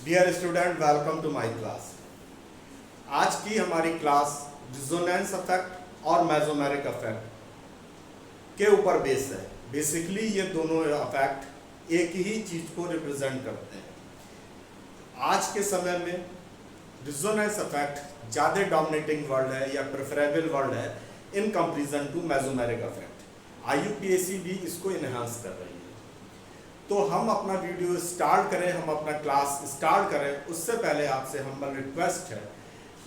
Dear student, welcome to my class. आज की हमारी क्लास रिजोनेंस इफेक्ट और मेसोमेरिक इफेक्ट के ऊपर बेस है। बेसिकली ये दोनों इफेक्ट एक ही चीज को रिप्रेजेंट करते हैं। आज के समय में रिजोनेंस इफेक्ट ज़्यादा डोमिनेटिंग वर्ड है या प्रेफरेबल वर्ड है in comparison to mesomeric effect. IUPAC भी इसको इनहांस कर रही है। तो हम अपना वीडियो स्टार्ट करें, हम अपना क्लास स्टार्ट करें, उससे पहले आपसे हम्बल रिक्वेस्ट है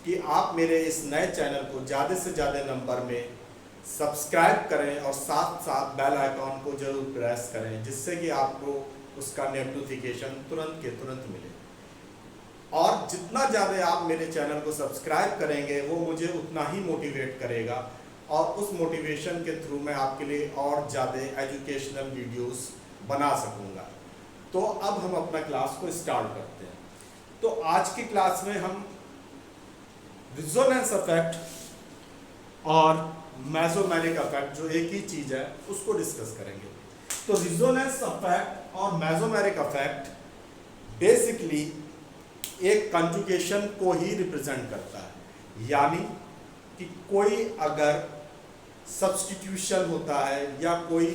कि आप मेरे इस नए चैनल को ज़्यादा से ज़्यादा नंबर में सब्सक्राइब करें और साथ साथ बेल आइकॉन को जरूर प्रेस करें, जिससे कि आपको उसका नोटिफिकेशन तुरंत के तुरंत मिले। और जितना ज़्यादा आप मेरे चैनल को सब्सक्राइब करेंगे वो मुझे उतना ही मोटिवेट करेगा और उस मोटिवेशन के थ्रू मैं आपके लिए और ज़्यादा एजुकेशनल वीडियोस बना सकूंगा। तो अब हम अपना क्लास को स्टार्ट करते हैं। तो आज की क्लास में हम रिजोनेंस इफेक्ट और मेसोमेरिक इफेक्ट, जो एक ही चीज है, उसको डिस्कस करेंगे। तो रिजोनेंस इफेक्ट और मेसोमेरिक इफेक्ट बेसिकली एक कंजुगेशन को ही रिप्रेजेंट करता है, यानी कि कोई अगर सब्स्टिट्यूशन होता है या कोई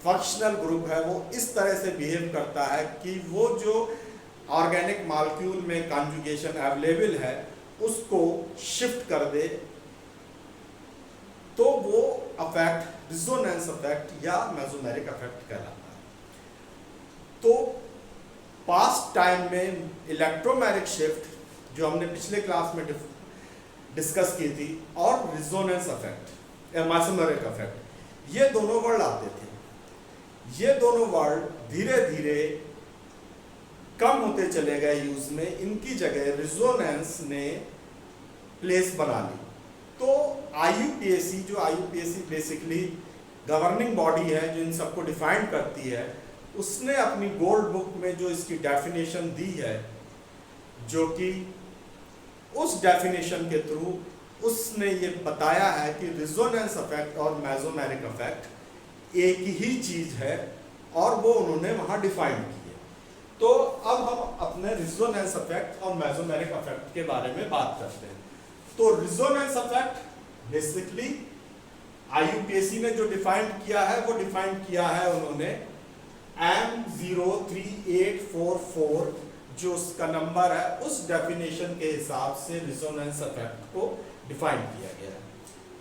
फंक्शनल ग्रुप है, वो इस तरह से बिहेव करता है कि वो जो ऑर्गेनिक मॉलिक्यूल में कंजुगेशन अवेलेबल है उसको शिफ्ट कर दे, तो वो इफेक्ट रिजोनेंस इफेक्ट या मेसोमेरिक इफेक्ट कहलाता है। तो पास्ट टाइम में इलेक्ट्रोमैग्नेटिक शिफ्ट जो हमने पिछले क्लास में डिस्कस की थी और रिजोनेंस इफेक्ट या मेसोमेरिक इफेक्ट, ये दोनों वर्ड आते थे। ये दोनों वर्ड धीरे धीरे कम होते चले गए यूज में, इनकी जगह रिजोनेंस ने प्लेस बना ली। तो IUPAC, जो IUPAC बेसिकली गवर्निंग बॉडी है जो इन सबको डिफाइन करती है, उसने अपनी गोल्ड बुक में जो इसकी डेफिनेशन दी है, जो कि उस डेफिनेशन के थ्रू उसने ये बताया है कि रिजोनेंस इफेक्ट और मेसोमेरिक इफेक्ट एक ही चीज है और वो उन्होंने वहां डिफाइन की है। तो अब हम अपने रिजोनेंस इफेक्ट और मेसोमेरिक इफेक्ट के बारे में बात करते हैं। तो रिजोनेंस इफेक्ट बेसिकली IUPAC ने जो डिफाइन किया है, वो डिफाइन किया है उन्होंने M03844 जो उसका नंबर है, उस डेफिनेशन के हिसाब से रिजोनेंस इफेक्ट को डिफाइन किया गया है।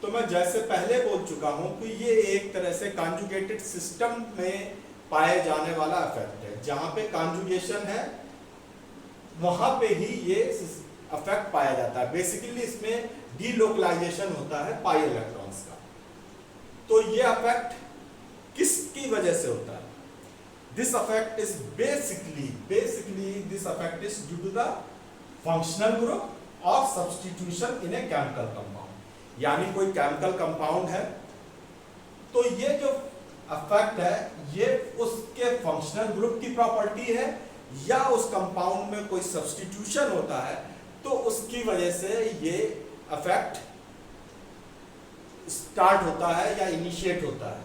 तो मैं जैसे पहले बोल चुका हूं कि ये एक तरह से कॉन्जुगेटेड सिस्टम में पाए जाने वाला इफेक्ट है। जहां पे कॉन्जुगेशन है वहां पे ही ये इफेक्ट पाया जाता है। बेसिकली इसमें डीलोकलाइजेशन होता है पाई इलेक्ट्रॉन्स का। तो ये इफेक्ट किसकी वजह से होता है? This effect is basically this effect is due to the functional group और substitution in a chemical compound. यानी कोई केमिकल कंपाउंड है तो ये जो इफेक्ट है ये उसके फंक्शनल ग्रुप की प्रॉपर्टी है या उस कंपाउंड में कोई सब्स्टिट्यूशन होता है तो उसकी वजह से ये इफेक्ट स्टार्ट होता है या इनिशिएट होता है।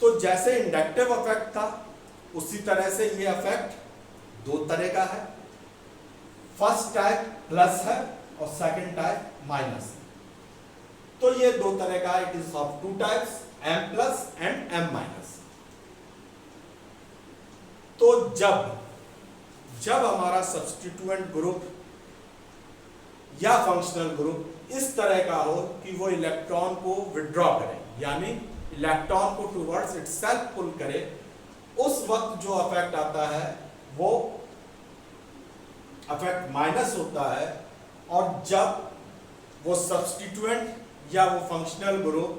तो जैसे इंडक्टिव इफेक्ट था, उसी तरह से ये इफेक्ट दो तरह का है। फर्स्ट टाइप प्लस है और सेकंड टाइप माइनस। तो ये दो तरह का, it is of two types, M plus and M minus. तो जब हमारा सब्स्टिट्यूएंट ग्रुप या फंक्शनल ग्रुप इस तरह का हो कि वो इलेक्ट्रॉन को विड्रॉ करे, यानी इलेक्ट्रॉन को टुवर्ड्स इटसेल्फ पुल करे, उस वक्त जो इफेक्ट आता है वो इफेक्ट माइनस होता है। और जब वो सब्स्टिट्यूएंट या वो फंक्शनल ग्रुप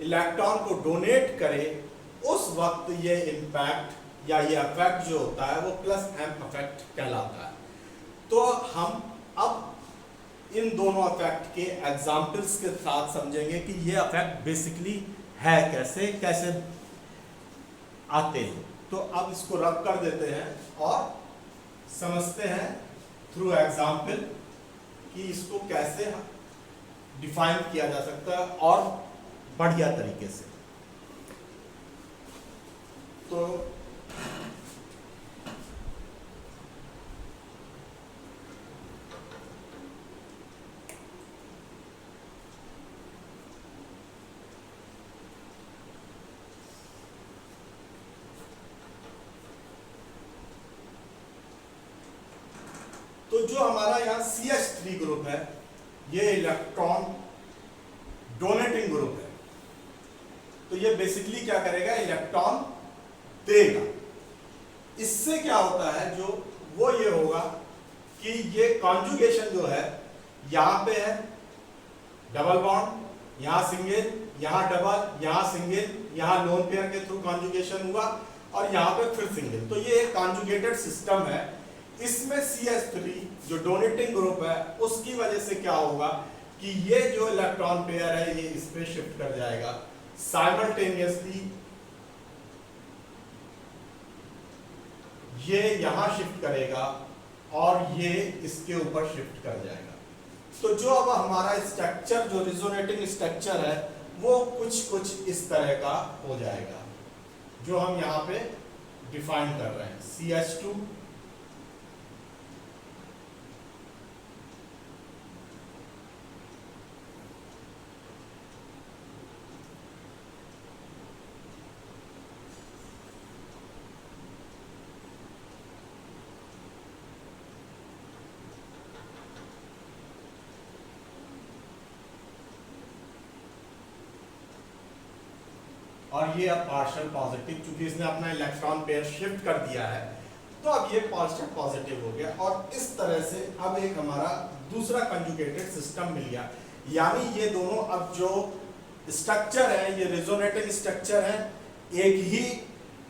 इलेक्ट्रॉन को डोनेट करे, उस वक्त ये इंपैक्ट या ये इफेक्ट जो होता है वो प्लस M इफेक्ट कहलाता है। तो हम अब इन दोनों इफेक्ट के एग्जाम्पल्स के साथ समझेंगे कि ये इफेक्ट बेसिकली है कैसे आते हैं। तो अब इसको रब कर देते हैं और समझते हैं थ्रू एग्जाम्पल कि इसको कैसे डिफाइन किया जा सकता है और बढ़िया तरीके से। तो तो जो हमारा यहाँ CH3 ग्रुप है ये इलेक्ट्रॉन डोनेटिंग ग्रुप है, तो ये बेसिकली क्या करेगा, इलेक्ट्रॉन देगा। इससे क्या होता है जो वो ये होगा कि ये कॉन्जुगेशन जो है यहां पे है डबल बॉन्ड, यहां सिंगल, यहां डबल, यहां सिंगल, यहां लोन पेयर के थ्रू कॉन्जुगेशन हुआ और यहां पे फिर सिंगल। तो ये एक कॉन्जुगेटेड सिस्टम है। इसमें CH3 जो डोनेटिंग ग्रुप है उसकी वजह से क्या होगा कि ये जो इलेक्ट्रॉन पेयर है ये इस पे शिफ्ट कर जाएगा साइमल्टेनियसली, ये यहां शिफ्ट करेगा और ये इसके ऊपर शिफ्ट कर जाएगा। तो जो अब हमारा स्ट्रक्चर जो रिजोनेटिंग स्ट्रक्चर है वो कुछ इस तरह का हो जाएगा जो हम यहां पे डिफाइन कर रहे हैं। CH2 और ये अब पार्शियल पॉजिटिव, क्योंकि इसने अपना इलेक्ट्रॉन पेयर शिफ्ट कर दिया है तो अब ये पार्शियल पॉजिटिव हो गया। और इस तरह से अब एक हमारा दूसरा कंजुगेटेड सिस्टम मिल गया। यानी ये दोनों अब जो स्ट्रक्चर है ये रिजोनेटिंग स्ट्रक्चर है, एक ही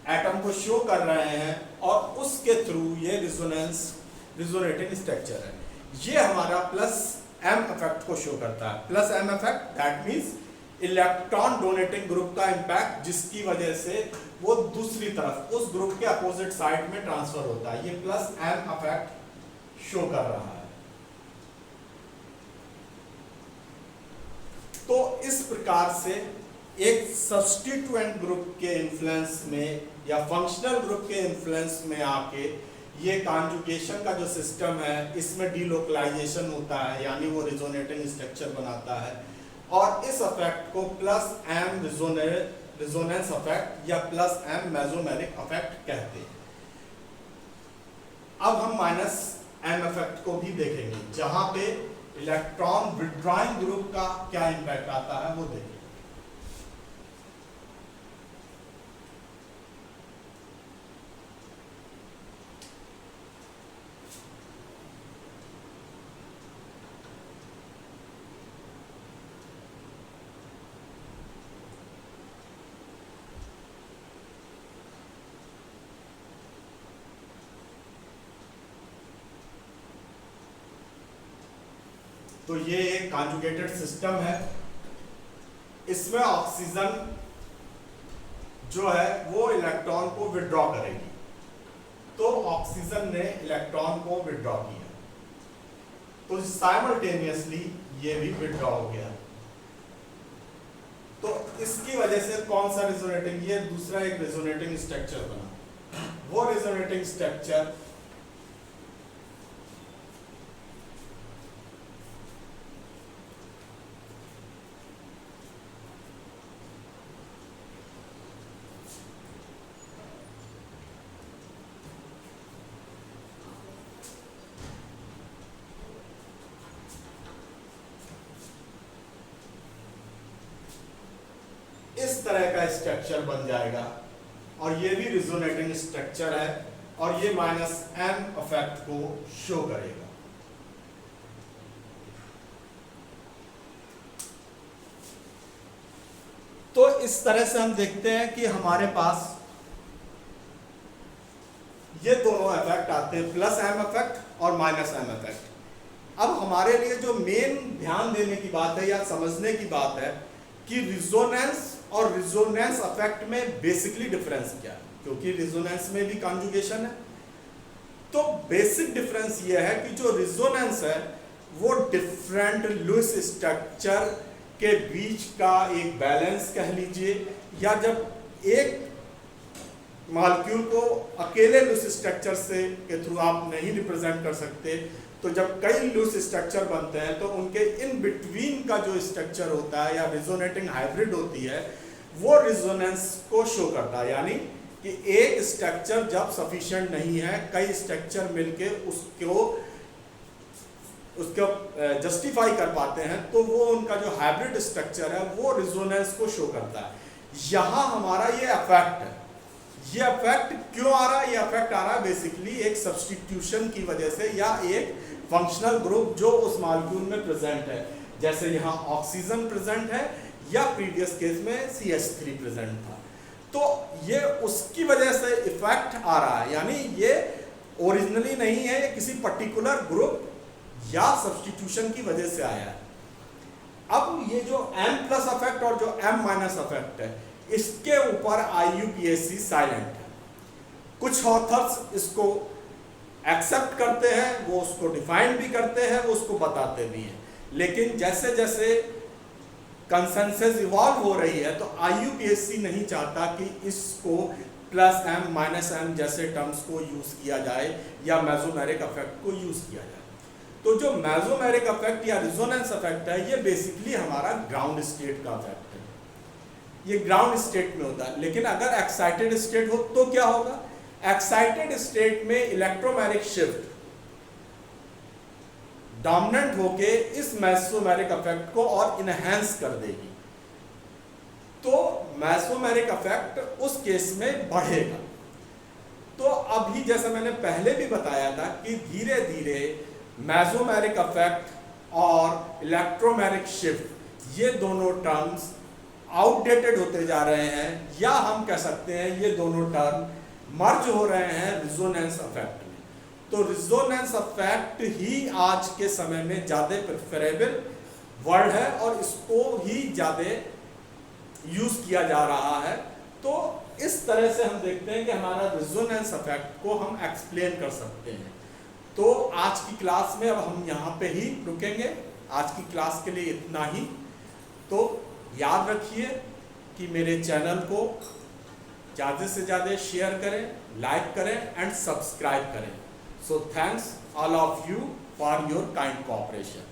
एटम को शो कर रहे हैं और उसके थ्रू ये रिजोनेटिंग स्ट्रक्चर है। ये हमारा प्लस M इफेक्ट को शो करता है। Plus M effect that means electron donating group का इंपैक्ट, जिसकी वजह से वो दूसरी तरफ उस ग्रुप के अपोजिट साइड में ट्रांसफर होता है। ये प्लस M इफेक्ट शो कर रहा है। तो इस प्रकार से एक सब्स्टिट्यूएंट ग्रुप के इन्फ्लुएंस में या फंक्शनल ग्रुप के इन्फ्लुएंस में आके ये कॉन्जुगेशन का जो सिस्टम है इसमें डीलोकलाइजेशन होता है, यानी वो रिजोनेटिंग स्ट्रक्चर बनाता है। और इस इफेक्ट को प्लस M रिजोनेंस इफेक्ट या प्लस M मेसोमेरिक इफेक्ट कहते हैं। अब हम माइनस M इफेक्ट को भी देखेंगे, जहां पे इलेक्ट्रॉन विड्रॉइंग ग्रुप का क्या इंपैक्ट आता है वो देखेंगे। तो ये एक कॉन्जुगेटेड सिस्टम है। इसमें ऑक्सीजन जो है वो इलेक्ट्रॉन को विड्रॉ करेगी। तो ऑक्सीजन ने इलेक्ट्रॉन को विड्रॉ किया तो साइमल्टेनियसली ये भी विड्रॉ हो गया। तो इसकी वजह से कौन सा रिजोनेटिंग, ये दूसरा एक रिजोनेटिंग स्ट्रक्चर बना। वो रिजोनेटिंग स्ट्रक्चर इस तरह का स्ट्रक्चर बन जाएगा और ये भी रिजोनेटिंग स्ट्रक्चर है और ये माइनस M इफेक्ट को शो करेगा। तो इस तरह से हम देखते हैं कि हमारे पास ये दोनों इफेक्ट आते हैं, प्लस M इफेक्ट और माइनस M इफेक्ट। अब हमारे लिए जो मेन ध्यान देने की बात है या समझने की बात है कि रिजोनेंस और रिजोनेंस इफेक्ट में बेसिकली डिफरेंस क्या है, क्योंकि रिजोनेंस में भी कॉन्जुगेशन है। तो बेसिक डिफरेंस ये है कि जो रिजोनेंस है वो डिफरेंट लुईस स्ट्रक्चर के बीच का एक बैलेंस कह लीजिए, या जब एक मॉलिक्यूल को अकेले लुईस स्ट्रक्चर से के थ्रू आप नहीं रिप्रेजेंट कर सकते, तो जब कई लूज स्ट्रक्चर बनते हैं तो उनके इन बिटवीन का जो स्ट्रक्चर होता है या रिजोनेटिंग हाइब्रिड होती है वो रिजोनेंस को शो करता है। यानी कि एक स्ट्रक्चर जब सफिशिएंट नहीं है, कई स्ट्रक्चर मिलके उसको उसको जस्टिफाई कर पाते हैं, तो वो उनका जो हाइब्रिड स्ट्रक्चर है वो रिजोनेंस को शो करता है। यहाँ हमारा ये अफेक्ट है, ये अफेक्ट क्यों आ रहा है? ये अफेक्ट आ रहा है बेसिकली एक सब्स्टिट्यूशन की वजह से, या एक फंक्शनल ग्रुप जो उस मॉलिक्यूल में प्रेजेंट है, जैसे यहाँ ऑक्सीजन प्रेजेंट है या प्रीवियस केस में CH3 प्रेजेंट था, तो ये उसकी वजह से इफेक्ट आ रहा है। यानी ये ओरिजिनली नहीं है, ये किसी पर्टिकुलर ग्रुप या सब्स्टिट्यूशन की वजह से आया है। अब ये जो M+ अफेक्ट और जो M- अफेक्ट है, इसके ऊपर IUPAC साइलेंट है। कुछ ऑथर्स इसको एक्सेप्ट करते हैं, वो उसको डिफाइन भी करते हैं, वो उसको बताते भी हैं, लेकिन जैसे जैसे कंसेंसस इवॉल्व हो रही है तो IUPAC नहीं चाहता कि इसको +M -M जैसे टर्म्स को यूज किया जाए या मेसोमेरिक इफेक्ट को यूज किया जाए। तो जो मेसोमेरिक इफेक्ट या रिजोनेंस इफेक्ट है, ये बेसिकली हमारा ग्राउंड स्टेट का इफेक्ट है, ये ग्राउंड स्टेट में होता है। लेकिन अगर एक्साइटेड स्टेट हो तो क्या होगा? एक्साइटेड स्टेट में इलेक्ट्रोमैग्नेटिक शिफ्ट डोमिनेंट होके इस मेसोमेरिक इफेक्ट को और इनहेंस कर देगी, तो मेसोमेरिक इफेक्ट उस केस में बढ़ेगा। तो अभी जैसा मैंने पहले भी बताया था कि धीरे धीरे मेसोमेरिक इफेक्ट और इलेक्ट्रोमैग्नेटिक शिफ्ट ये दोनों टर्म्स आउटडेटेड होते जा रहे हैं, या हम कह सकते हैं ये दोनों टर्म मर्ज हो रहे हैं रिजोनेंस इफेक्ट में। तो रिजोनेंस इफेक्ट ही आज के समय में ज़्यादा प्रेफरेबल वर्ड है और इसको ही ज़्यादा यूज किया जा रहा है। तो इस तरह से हम देखते हैं कि हमारा रिजोनेंस इफेक्ट को हम एक्सप्लेन कर सकते हैं। तो आज की क्लास में अब हम यहाँ पे ही रुकेंगे, आज की क्लास के लिए इतना ही। तो याद रखिए कि मेरे चैनल को ज़्यादा से ज़्यादा शेयर करें, लाइक करें एंड सब्सक्राइब करें। So thanks all of you for your kind cooperation.